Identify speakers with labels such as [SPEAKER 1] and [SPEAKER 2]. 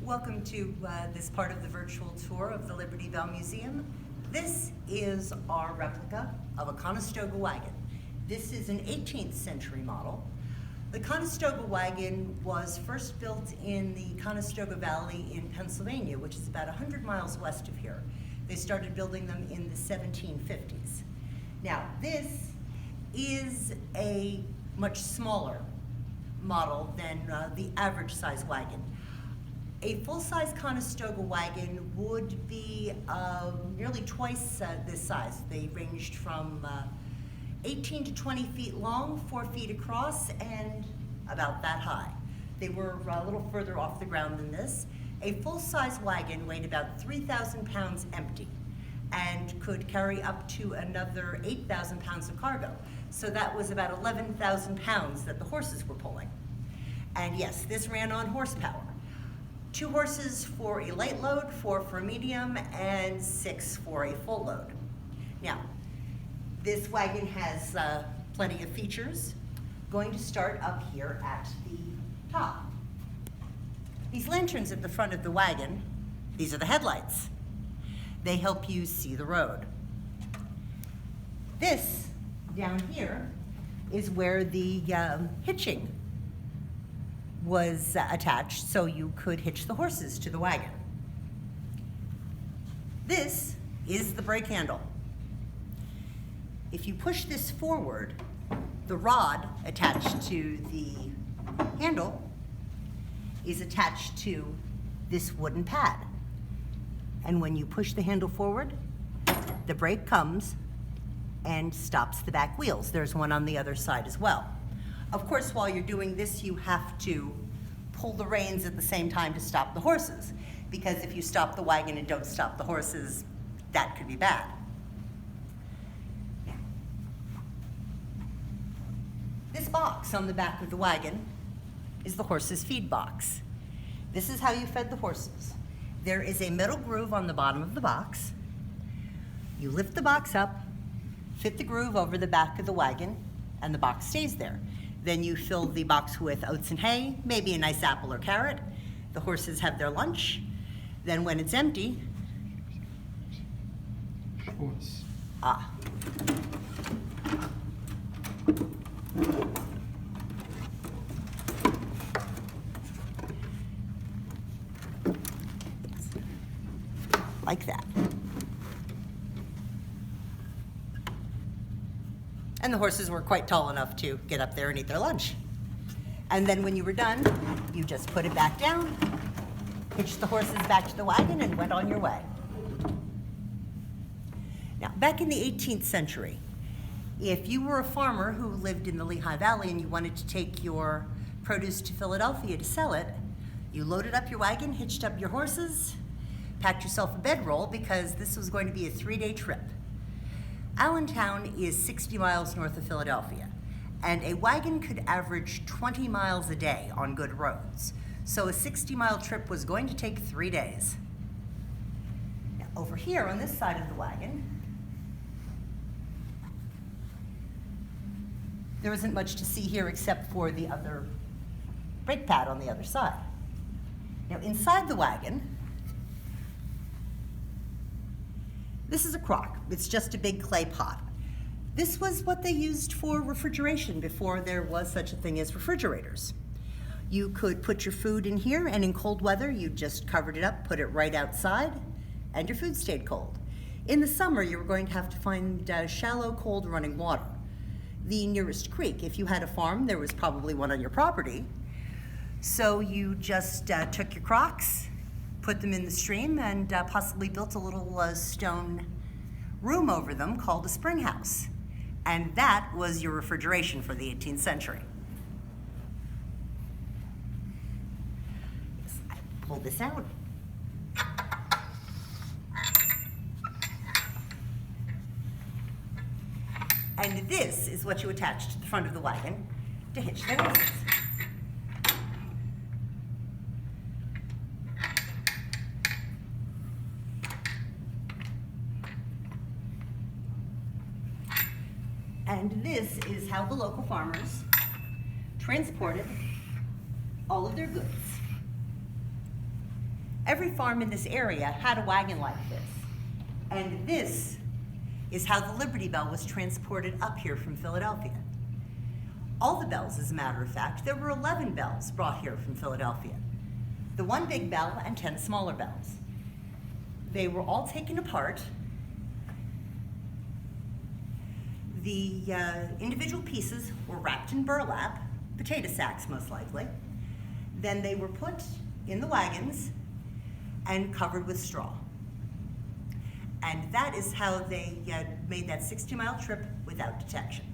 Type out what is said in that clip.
[SPEAKER 1] Welcome to this part of the virtual tour of the Liberty Bell Museum. This is our replica of a Conestoga wagon. This is an 18th century model. The Conestoga wagon was first built in the Conestoga Valley in Pennsylvania, which is about 100 miles west of here. They started building them in the 1750s. Now, this is a much smaller model than the average size wagon. A full-size Conestoga wagon would be nearly twice this size. They ranged from 18 to 20 feet long, 4 feet across, and about that high. They were a little further off the ground than this. A full-size wagon weighed about 3,000 pounds empty and could carry up to another 8,000 pounds of cargo. So that was about 11,000 pounds that the horses were pulling. And yes, this ran on horsepower. 2 horses for a light load, 4 for a medium, and 6 for a full load. Now, this wagon has plenty of features. Going to start up here at the top. These lanterns at the front of the wagon, these are the headlights. They help you see the road. This down here is where the hitching was attached, so you could hitch the horses to the wagon. This is the brake handle. If you push this forward, the rod attached to the handle is attached to this wooden pad. And when you push the handle forward, the brake comes and stops the back wheels. There's one on the other side as well. Of course, while you're doing this, you have to pull the reins at the same time to stop the horses, because if you stop the wagon and don't stop the horses, that could be bad. This box on the back of the wagon is the horse's feed box. This is how you fed the horses. There is a metal groove on the bottom of the box. You lift the box up, fit the groove over the back of the wagon, and the box stays there. Then you fill the box with oats and hay, maybe a nice apple or carrot. The horses have their lunch. Then when it's empty, like that. And the horses were quite tall enough to get up there and eat their lunch. And then when you were done, you just put it back down, hitched the horses back to the wagon, and went on your way. Now, back in the 18th century, if you were a farmer who lived in the Lehigh Valley and you wanted to take your produce to Philadelphia to sell it, you loaded up your wagon, hitched up your horses, packed yourself a bedroll, because this was going to be a 3-day trip. Allentown is 60 miles north of Philadelphia, and a wagon could average 20 miles a day on good roads. So a 60-mile trip was going to take 3 days. Now, over here on this side of the wagon, there isn't much to see here except for the other brake pad on the other side. Now, inside the wagon, this is a crock. It's just a big clay pot. This was what they used for refrigeration before there was such a thing as refrigerators. You could put your food in here, and in cold weather, you just covered it up, put it right outside, and your food stayed cold. In the summer, you were going to have to find shallow, cold running water. The nearest creek, if you had a farm, there was probably one on your property. So you just took your crocks, put them in the stream, and possibly built a little stone room over them called a spring house. And that was your refrigeration for the 18th century. Yes, I pulled this out. And this is what you attach to the front of the wagon to hitch the horses. And this is how the local farmers transported all of their goods. Every farm in this area had a wagon like this. And this is how the Liberty Bell was transported up here from Philadelphia. All the bells, as a matter of fact, there were 11 bells brought here from Philadelphia. The one big bell and 10 smaller bells. They were all taken apart. The individual pieces were wrapped in burlap, potato sacks most likely. Then they were put in the wagons and covered with straw. And that is how they made that 60-mile trip without detection.